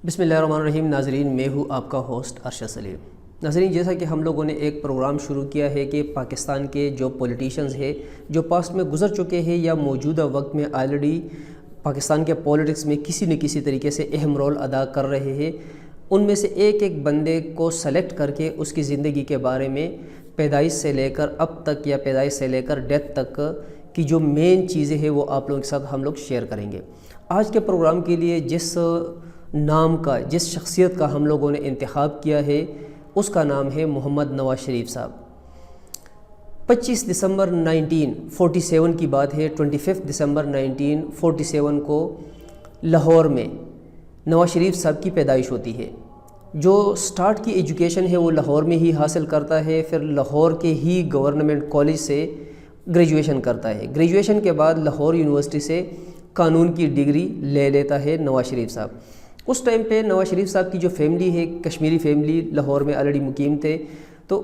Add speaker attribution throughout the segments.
Speaker 1: بسم اللہ الرحمن الرحیم۔ ناظرین، میں ہوں آپ کا ہوسٹ ارشد سلیم۔ ناظرین، جیسا کہ ہم لوگوں نے ایک پروگرام شروع کیا ہے کہ پاکستان کے جو پولیٹیشنز ہیں جو پاسٹ میں گزر چکے ہیں یا موجودہ وقت میں آلریڈی پاکستان کے پولیٹکس میں کسی نہ کسی طریقے سے اہم رول ادا کر رہے ہیں، ان میں سے ایک ایک بندے کو سلیکٹ کر کے اس کی زندگی کے بارے میں پیدائش سے لے کر اب تک یا پیدائش سے لے کر ڈیتھ تک کی جو مین چیزیں ہیں وہ آپ لوگوں کے ساتھ ہم لوگ شیئر کریں گے۔ آج کے پروگرام کے لیے جس نام کا، جس شخصیت کا ہم لوگوں نے انتخاب کیا ہے اس کا نام ہے محمد نواز شریف صاحب۔ 25 دسمبر 1947 کی بات ہے۔ 25 دسمبر 1947 کو لاہور میں نواز شریف صاحب کی پیدائش ہوتی ہے۔ جو سٹارٹ کی ایجوکیشن ہے وہ لاہور میں ہی حاصل کرتا ہے، پھر لاہور کے ہی گورنمنٹ کالج سے گریجویشن کرتا ہے۔ گریجویشن کے بعد لاہور یونیورسٹی سے قانون کی ڈگری لے لیتا ہے نواز شریف صاحب۔ اس ٹائم پہ نواز شریف صاحب کی جو فیملی ہے، کشمیری فیملی، لاہور میں آلریڈی مقیم تھے، تو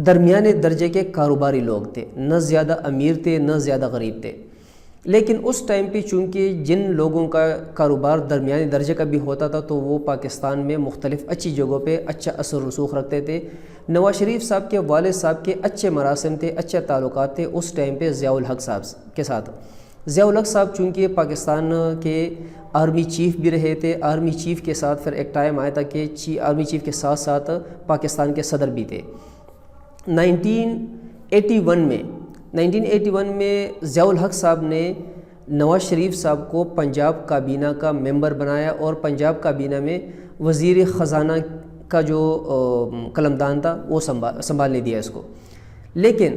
Speaker 1: درمیانے درجے کے کاروباری لوگ تھے، نہ زیادہ امیر تھے نہ زیادہ غریب تھے۔ لیکن اس ٹائم پہ چونکہ جن لوگوں کا کاروبار درمیانے درجے کا بھی ہوتا تھا تو وہ پاکستان میں مختلف اچھی جگہوں پہ اچھا اثر رسوخ رکھتے تھے۔ نواز شریف صاحب کے والد صاحب کے اچھے مراسم تھے، اچھے تعلقات تھے اس ٹائم پہ ضیاء الحق صاحب کے ساتھ۔ ضیاء الحق صاحب چونکہ پاکستان کے آرمی چیف بھی رہے تھے، آرمی چیف کے ساتھ پھر ایک ٹائم آیا تھا کہ آرمی چیف کے ساتھ ساتھ پاکستان کے صدر بھی تھے۔ 1981 میں ضیاء الحق صاحب نے نواز شریف صاحب کو پنجاب کابینہ کا ممبر بنایا اور پنجاب کابینہ میں وزیر خزانہ کا جو قلمدان تھا وہ سنبھالنے دیا اس کو۔ لیکن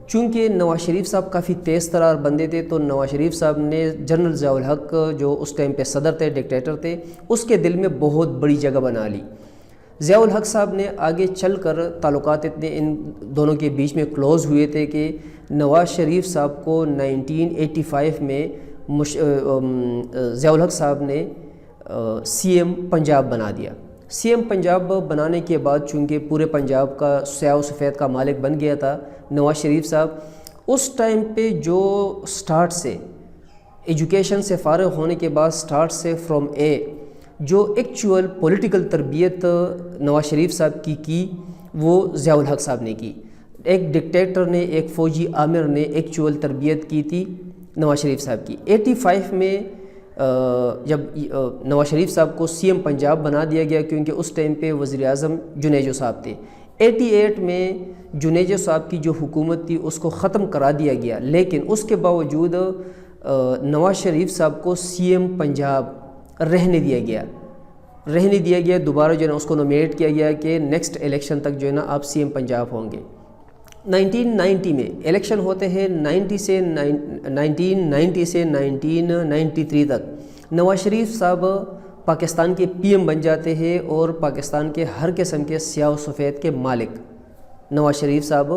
Speaker 1: چونکہ نواز شریف صاحب کافی تیز ترار بندے تھے تو نواز شریف صاحب نے جنرل ضیاء الحق جو اس ٹائم پہ صدر تھے، ڈکٹیٹر تھے، اس کے دل میں بہت بڑی جگہ بنا لی۔ ضیاء الحق صاحب نے آگے چل کر تعلقات اتنے ان دونوں کے بیچ میں کلوز ہوئے تھے کہ نواز شریف صاحب کو 1985 میں ضیاء الحق صاحب نے سی ایم پنجاب بنا دیا۔ سی ایم پنجاب بنانے کے بعد چونکہ پورے پنجاب کا سیاہ و سفید کا مالک بن گیا تھا نواز شریف صاحب، اس ٹائم پہ جو سٹارٹ سے ایجوکیشن سے فارغ ہونے کے بعد سٹارٹ سے فرام اے جو ایکچول پولیٹیکل تربیت نواز شریف صاحب کی وہ ضیاء الحق صاحب نے کی۔ ایک ڈکٹیٹر نے، ایک فوجی آمر نے ایکچول تربیت کی تھی نواز شریف صاحب کی۔ 85 میں جب نواز شریف صاحب کو سی ایم پنجاب بنا دیا گیا کیونکہ اس ٹائم پہ وزیر اعظم جنیجو صاحب تھے۔ 88 میں جنیجو صاحب کی جو حکومت تھی اس کو ختم کرا دیا گیا، لیکن اس کے باوجود نواز شریف صاحب کو سی ایم پنجاب رہنے دیا گیا۔ دوبارہ جو ہے نا اس کو نومینیٹ کیا گیا کہ نیکسٹ الیکشن تک جو ہے نا آپ سی ایم پنجاب ہوں گے۔ 1990 میں الیکشن ہوتے ہیں، 1990 سے 1993 تک نواز شریف صاحب پاکستان کے پی ایم بن جاتے ہیں اور پاکستان کے ہر قسم کے سیاہ و سفید کے مالک نواز شریف صاحب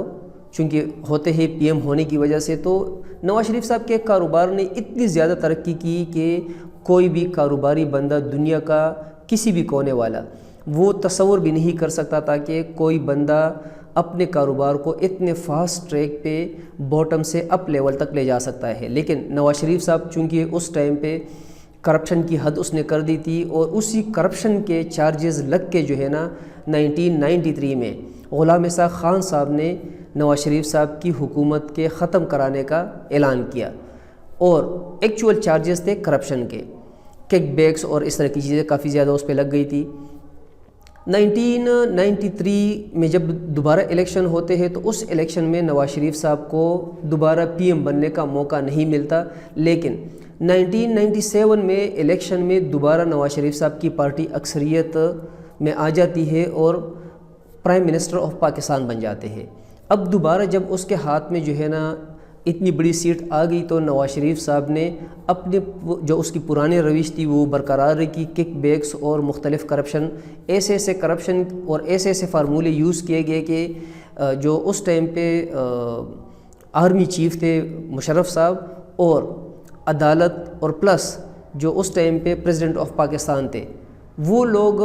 Speaker 1: چونکہ ہوتے ہیں پی ایم ہونے کی وجہ سے، تو نواز شریف صاحب کے کاروبار نے اتنی زیادہ ترقی کی کہ کوئی بھی کاروباری بندہ دنیا کا کسی بھی کونے والا وہ تصور بھی نہیں کر سکتا تھا کہ کوئی بندہ اپنے کاروبار کو اتنے فاسٹ ٹریک پہ باٹم سے اپ لیول تک لے جا سکتا ہے۔ لیکن نواز شریف صاحب چونکہ اس ٹائم پہ کرپشن کی حد اس نے کر دی تھی اور اسی کرپشن کے چارجز لگ کے جو ہے نا 1993 میں غلام اسحاق خان صاحب نے نواز شریف صاحب کی حکومت کے ختم کرانے کا اعلان کیا اور ایکچول چارجز تھے کرپشن کے، کک بیکس اور اس طرح کی چیزیں کافی زیادہ اس پہ لگ گئی تھی۔ 1993 میں جب دوبارہ الیکشن ہوتے ہیں تو اس الیکشن میں نواز شریف صاحب کو دوبارہ پی ایم بننے کا موقع نہیں ملتا، لیکن 1997 میں الیکشن میں دوبارہ نواز شریف صاحب کی پارٹی اکثریت میں آ جاتی ہے اور پرائم منسٹر آف پاکستان بن جاتے ہیں۔ اب دوبارہ جب اس کے ہاتھ میں جو ہے نا اتنی بڑی سیٹ آ گئی تو نواز شریف صاحب نے اپنے جو اس کی پرانی روش تھی وہ برقرار رکھی، کک بیکس اور مختلف کرپشن، ایسے کرپشن اور ایسے فارمولے یوز کیے گئے کہ جو اس ٹائم پہ آرمی چیف تھے مشرف صاحب اور عدالت اور پلس جو اس ٹائم پہ پریزیڈنٹ آف پاکستان تھے، وہ لوگ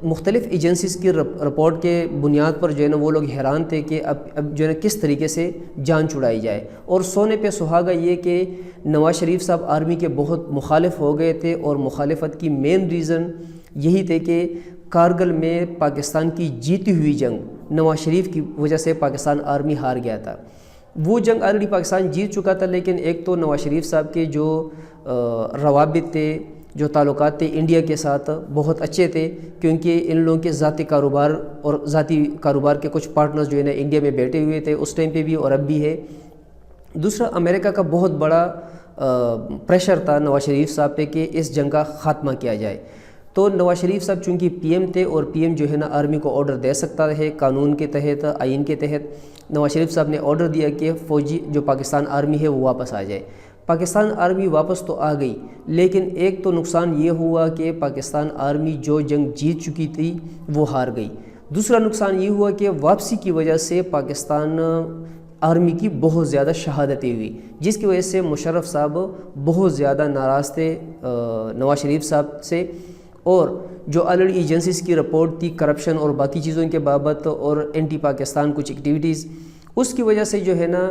Speaker 1: مختلف ایجنسیز کی رپورٹ کے بنیاد پر جو ہے نا وہ لوگ حیران تھے کہ اب جو ہے نا کس طریقے سے جان چھڑائی جائے، اور سونے پہ سہاگا یہ کہ نواز شریف صاحب آرمی کے بہت مخالف ہو گئے تھے اور مخالفت کی مین ریزن یہی تھے کہ کارگل میں پاکستان کی جیتی ہوئی جنگ نواز شریف کی وجہ سے پاکستان آرمی ہار گیا تھا۔ وہ جنگ آلریڈی پاکستان جیت چکا تھا، لیکن ایک تو نواز شریف صاحب کے جو روابط تھے، جو تعلقات تھے انڈیا کے ساتھ بہت اچھے تھے، کیونکہ ان لوگوں کے ذاتی کاروبار اور ذاتی کاروبار کے کچھ پارٹنرز جو ہے نا انڈیا میں بیٹھے ہوئے تھے اس ٹائم پہ بھی اور اب بھی ہے۔ دوسرا، امریکہ کا بہت بڑا پریشر تھا نواز شریف صاحب پہ کہ اس جنگ کا خاتمہ کیا جائے۔ تو نواز شریف صاحب چونکہ پی ایم تھے اور پی ایم جو ہے نا آرمی کو آرڈر دے سکتا ہے قانون کے تحت، آئین کے تحت، نواز شریف صاحب نے آرڈر دیا کہ فوجی جو پاکستان آرمی ہے وہ واپس آ جائے۔ پاکستان آرمی واپس تو آ گئی، لیکن ایک تو نقصان یہ ہوا کہ پاکستان آرمی جو جنگ جیت چکی تھی وہ ہار گئی۔ دوسرا نقصان یہ ہوا کہ واپسی کی وجہ سے پاکستان آرمی کی بہت زیادہ شہادتیں ہوئی، جس کی وجہ سے مشرف صاحب بہت زیادہ ناراض تھے نواز شریف صاحب سے، اور جو آلریڈی ایجنسیز کی رپورٹ تھی کرپشن اور باقی چیزوں کے بابت اور اینٹی پاکستان کچھ ایکٹیویٹیز، اس کی وجہ سے جو ہے نا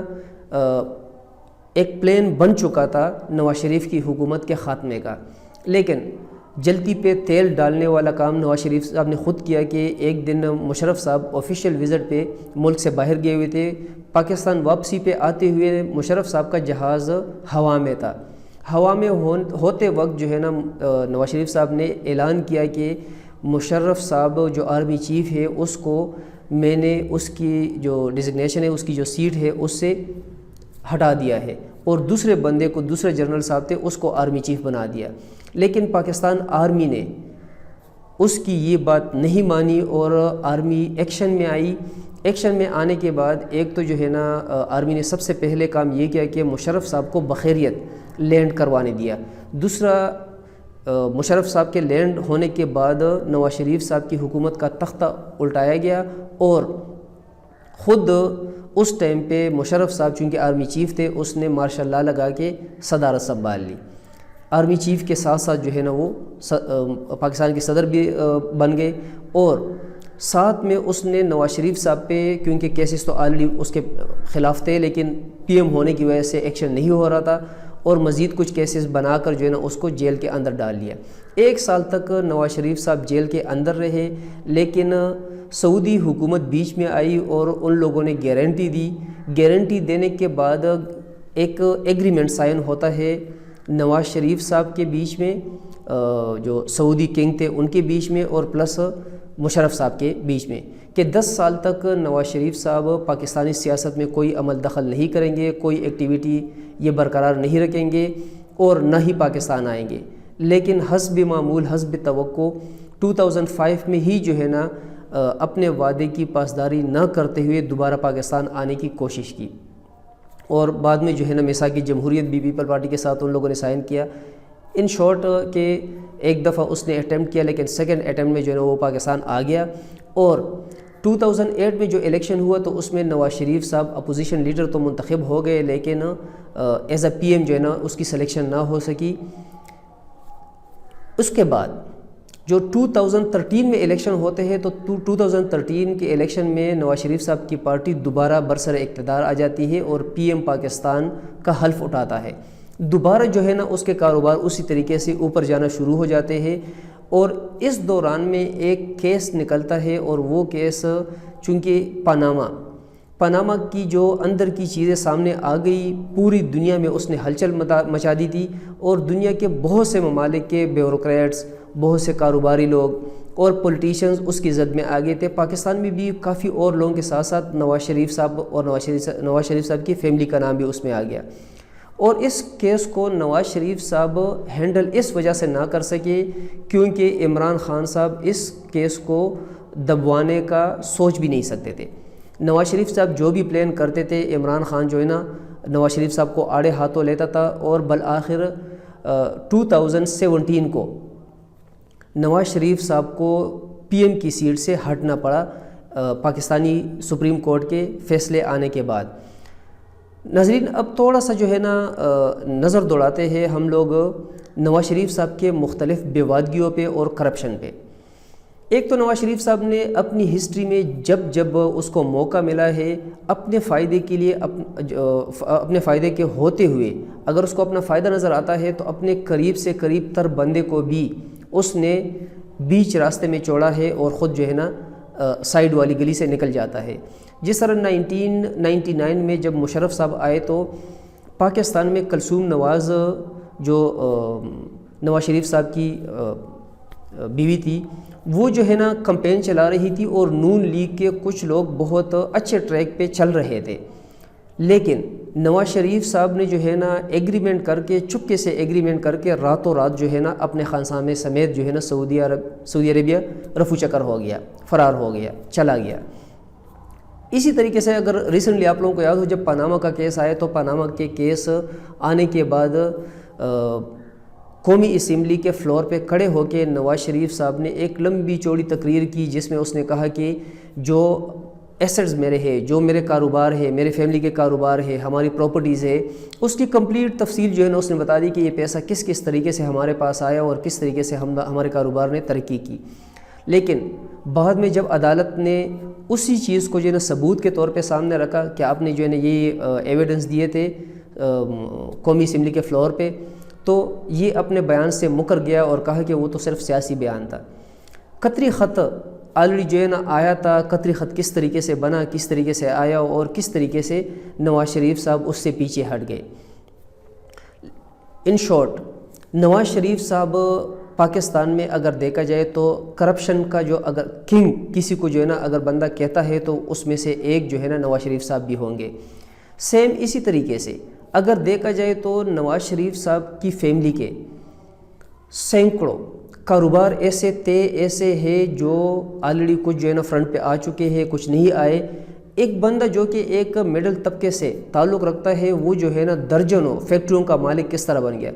Speaker 1: ایک پلان بن چکا تھا نواز شریف کی حکومت کے خاتمے کا۔ لیکن جلتی پہ تیل ڈالنے والا کام نواز شریف صاحب نے خود کیا کہ ایک دن مشرف صاحب آفیشیل وزٹ پہ ملک سے باہر گئے ہوئے تھے، پاکستان واپسی پہ آتے ہوئے مشرف صاحب کا جہاز ہوا میں تھا۔ ہوا میں ہوتے وقت جو ہے نا نواز شریف صاحب نے اعلان کیا کہ مشرف صاحب جو آرمی چیف ہے اس کو میں نے اس کی جو ڈیزگنیشن ہے، اس کی جو سیٹ ہے اس سے ہٹا دیا ہے، اور دوسرے بندے کو، دوسرے جنرل صاحب تھے، اس کو آرمی چیف بنا دیا۔ لیکن پاکستان آرمی نے اس کی یہ بات نہیں مانی اور آرمی ایکشن میں آئی۔ ایکشن میں آنے کے بعد ایک تو جو ہے نا آرمی نے سب سے پہلے کام یہ کیا کہ مشرف صاحب کو بخیریت لینڈ کروانے دیا۔ دوسرا، مشرف صاحب کے لینڈ ہونے کے بعد نواز شریف صاحب کی حکومت کا تختہ الٹایا گیا، اور خود اس ٹائم پہ مشرف صاحب چونکہ آرمی چیف تھے، اس نے مارشل لا لگا کے صدارت سنبھال لی۔ آرمی چیف کے ساتھ ساتھ جو ہے نا وہ پاکستان کے صدر بھی بن گئے، اور ساتھ میں اس نے نواز شریف صاحب پہ، کیونکہ کیسز تو آلریڈی اس کے خلاف تھے لیکن پی ایم ہونے کی وجہ سے ایکشن نہیں ہو رہا تھا، اور مزید کچھ کیسز بنا کر جو ہے نا اس کو جیل کے اندر ڈال لیا۔ 1 سال تک نواز شریف صاحب جیل کے اندر رہے، لیکن سعودی حکومت بیچ میں آئی اور ان لوگوں نے گارنٹی دی۔ گارنٹی دینے کے بعد ایک ایگریمنٹ سائن ہوتا ہے نواز شریف صاحب کے بیچ میں، جو سعودی کنگ تھے ان کے بیچ میں، اور پلس مشرف صاحب کے بیچ میں، کہ 10 سال تک نواز شریف صاحب پاکستانی سیاست میں کوئی عمل دخل نہیں کریں گے، کوئی ایکٹیویٹی یہ برقرار نہیں رکھیں گے، اور نہ ہی پاکستان آئیں گے۔ لیکن حسب معمول، حسب توقع 2005 میں ہی جو ہے نا اپنے وعدے کی پاسداری نہ کرتے ہوئے دوبارہ پاکستان آنے کی کوشش کی، اور بعد میں جو ہے نا میثاق جمہوریت بھی پیپل پارٹی کے ساتھ ان لوگوں نے سائن کیا۔ ان شارٹ کہ ایک دفعہ اس نے اٹیمپٹ کیا، لیکن سیکنڈ اٹیمپٹ میں جو ہے نا وہ پاکستان آ گیا، اور 2008 میں جو الیکشن ہوا تو اس میں نواز شریف صاحب اپوزیشن لیڈر تو منتخب ہو گئے، لیکن ایز اے پی ایم جو ہے نا اس کی سلیکشن نہ ہو سکی۔ اس کے بعد جو 2013 میں الیکشن ہوتے ہیں تو 2013 کے الیکشن میں نواز شریف صاحب کی پارٹی دوبارہ برسر اقتدار آ جاتی ہے اور پی ایم پاکستان کا حلف اٹھاتا ہے۔ دوبارہ جو ہے نا اس کے کاروبار اسی طریقے سے اوپر جانا شروع ہو جاتے ہیں، اور اس دوران میں ایک کیس نکلتا ہے، اور وہ کیس چونکہ پاناما کی جو اندر کی چیزیں سامنے آ گئی، پوری دنیا میں اس نے ہلچل مچا دی تھی، اور دنیا کے بہت سے ممالک کے بیوروکریٹس، بہت سے کاروباری لوگ اور پولیٹیشنز اس کی زد میں آ گئے تھے۔ پاکستان میں بھی کافی اور لوگوں کے ساتھ ساتھ نواز شریف صاحب اور نواز شریف صاحب کی فیملی کا نام بھی اس میں آ گیا، اور اس کیس کو نواز شریف صاحب ہینڈل اس وجہ سے نہ کر سکے کیونکہ عمران خان صاحب اس کیس کو دبوانے کا سوچ بھی نہیں سکتے تھے۔ نواز شریف صاحب جو بھی پلان کرتے تھے، عمران خان جو ہے نا نواز شریف صاحب کو آڑے ہاتھوں لیتا تھا، اور بالآخر 2017 کو نواز شریف صاحب کو پی ایم کی سیٹ سے ہٹنا پڑا پاکستانی سپریم کورٹ کے فیصلے آنے کے بعد۔ ناظرین، اب تھوڑا سا جو ہے نا نظر دوڑاتے ہیں ہم لوگ نواز شریف صاحب کے مختلف بیوادگیوں پہ اور کرپشن پہ۔ ایک تو نواز شریف صاحب نے اپنی ہسٹری میں جب اس کو موقع ملا ہے اپنے فائدے کے لیے، اپنے فائدے کے ہوتے ہوئے اگر اس کو اپنا فائدہ نظر آتا ہے تو اپنے قریب سے قریب تر بندے کو بھی اس نے بیچ راستے میں چوڑا ہے اور خود جو ہے نا سائیڈ والی گلی سے نکل جاتا ہے۔ جس طرح 1999 میں جب مشرف صاحب آئے تو پاکستان میں کلثوم نواز جو نواز شریف صاحب کی بیوی تھی، وہ جو ہے نا کمپین چلا رہی تھی اور نون لیگ کے کچھ لوگ بہت اچھے ٹریک پہ چل رہے تھے، لیکن نواز شریف صاحب نے جو ہے نا ایگریمنٹ کر کے، چپکے سے ایگریمنٹ کر کے راتوں رات جو ہے نا اپنے خانسامے سمیت جو ہے نا سعودی عربیہ رفو چکر ہو گیا، فرار ہو گیا، چلا گیا۔ اسی طریقے سے اگر ریسنٹلی آپ لوگوں کو یاد ہو، جب پاناما کا کیس آیا تو پاناما کے کیس آنے کے بعد قومی اسمبلی کے فلور پہ کھڑے ہو کے نواز شریف صاحب نے ایک لمبی چوڑی تقریر کی، جس میں اس نے کہا کہ جو ایسٹس میرے ہے، جو میرے کاروبار ہے، میرے فیملی کے کاروبار ہے، ہماری پراپرٹیز ہے، اس کی کمپلیٹ تفصیل جو ہے نا اس نے بتا دی کہ یہ پیسہ کس کس طریقے سے ہمارے پاس آیا اور کس طریقے سے ہمارے کاروبار نے ترقی کی۔ لیکن بعد میں جب عدالت نے اسی چیز کو جو ہے نا ثبوت کے طور پہ سامنے رکھا کہ آپ نے جو ہے نا یہ ایویڈنس دیے تھے قومی اسمبلی کے فلور پہ، تو یہ اپنے بیان سے مکر گیا اور کہا کہ وہ تو صرف سیاسی بیان تھا۔ قطری خط آلریڈی جو ہے نا آیا تھا، قطری خط کس طریقے سے بنا، کس طریقے سے آیا اور کس طریقے سے نواز شریف صاحب اس سے پیچھے ہٹ گئے۔ ان شارٹ، نواز شریف صاحب پاکستان میں اگر دیکھا جائے تو کرپشن کا جو اگر کنگ کسی کو جو ہے نا اگر بندہ کہتا ہے تو اس میں سے ایک جو ہے نا نواز شریف صاحب بھی ہوں گے۔ سیم اسی طریقے سے اگر دیکھا جائے تو نواز شریف صاحب کی فیملی کے سینکڑوں کاروبار ایسے ہیں جو آلریڈی کچھ جو ہے نا فرنٹ پہ آ چکے ہیں، کچھ نہیں آئے۔ ایک بندہ جو کہ ایک مڈل طبقے سے تعلق رکھتا ہے، وہ جو ہے نا درجنوں فیکٹریوں کا مالک کس طرح بن گیا۔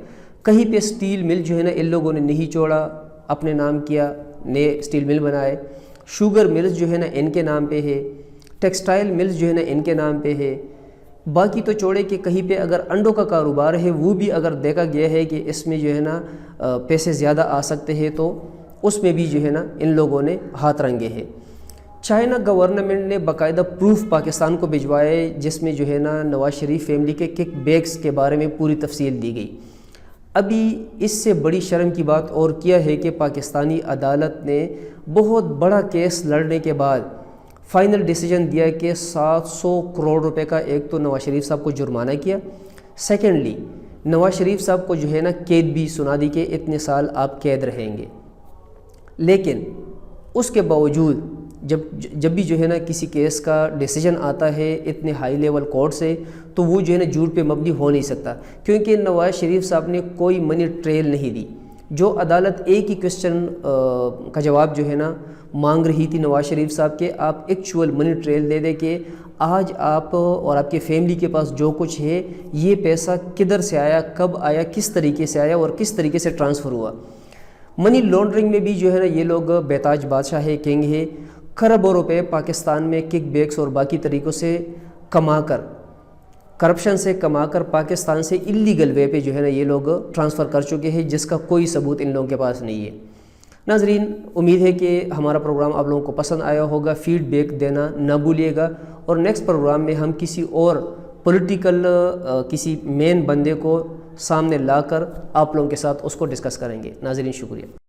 Speaker 1: کہیں پہ سٹیل مل جو ہے نا ان لوگوں نے نہیں چھوڑا، اپنے نام کیا، نئے سٹیل مل بنائے۔ شوگر ملز جو ہے نا ان کے نام پہ ہے، ٹیکسٹائل ملز جو ہے نا ان کے نام پہ ہے۔ باقی تو چھوڑے کہ کہیں پہ اگر انڈوں کا کاروبار ہے، وہ بھی اگر دیکھا گیا ہے کہ اس میں جو ہے نا پیسے زیادہ آ سکتے ہیں تو اس میں بھی جو ہے نا ان لوگوں نے ہاتھ رنگے ہیں۔ چائنا گورنمنٹ نے باقاعدہ پروف پاکستان کو بھجوائے، جس میں جو ہے نا نواز شریف فیملی کے کک بیکس کے بارے میں پوری تفصیل دی گئی۔ ابھی اس سے بڑی شرم کی بات اور کیا ہے کہ پاکستانی عدالت نے بہت بڑا کیس لڑنے کے بعد فائنل ڈیسیجن دیا کہ 700 کروڑ روپے کا ایک تو نواز شریف صاحب کو جرمانہ کیا، سیکنڈلی نواز شریف صاحب کو جو ہے نا قید بھی سنا دی کہ اتنے سال آپ قید رہیں گے۔ لیکن اس کے باوجود جب بھی جو ہے نا کسی کیس کا ڈیسیجن آتا ہے اتنے ہائی لیول کورٹ سے، تو وہ جو ہے نا جھوٹ پہ مبنی ہو نہیں سکتا، کیونکہ نواز شریف صاحب نے کوئی منی ٹریل نہیں دی۔ جو عدالت ایک ہی کوسچن کا جواب جو ہے نا مانگ رہی تھی نواز شریف صاحب کے، آپ ایکچول منی ٹریل دے دے کہ آج آپ اور آپ کے فیملی کے پاس جو کچھ ہے، یہ پیسہ کدھر سے آیا، کب آیا، کس طریقے سے آیا اور کس طریقے سے ٹرانسفر ہوا۔ منی لانڈرنگ میں بھی جو ہے نا یہ لوگ بیتاج بادشاہ ہے، کنگ ہے۔ کروڑوں روپے پاکستان میں کک بیکس اور باقی طریقوں سے کما کر، کرپشن سے کما کر پاکستان سے اللیگل وے پہ جو ہے نا یہ لوگ ٹرانسفر کر چکے ہیں، جس کا کوئی ثبوت ان لوگوں کے پاس نہیں ہے۔ ناظرین، امید ہے کہ ہمارا پروگرام آپ لوگوں کو پسند آیا ہوگا، فیڈ بیک دینا نہ بھولیے گا، اور نیکسٹ پروگرام میں ہم کسی اور پولیٹیکل کسی مین بندے کو سامنے لا کر آپ لوگوں کے ساتھ اس کو ڈسکس کریں گے۔ ناظرین، شکریہ۔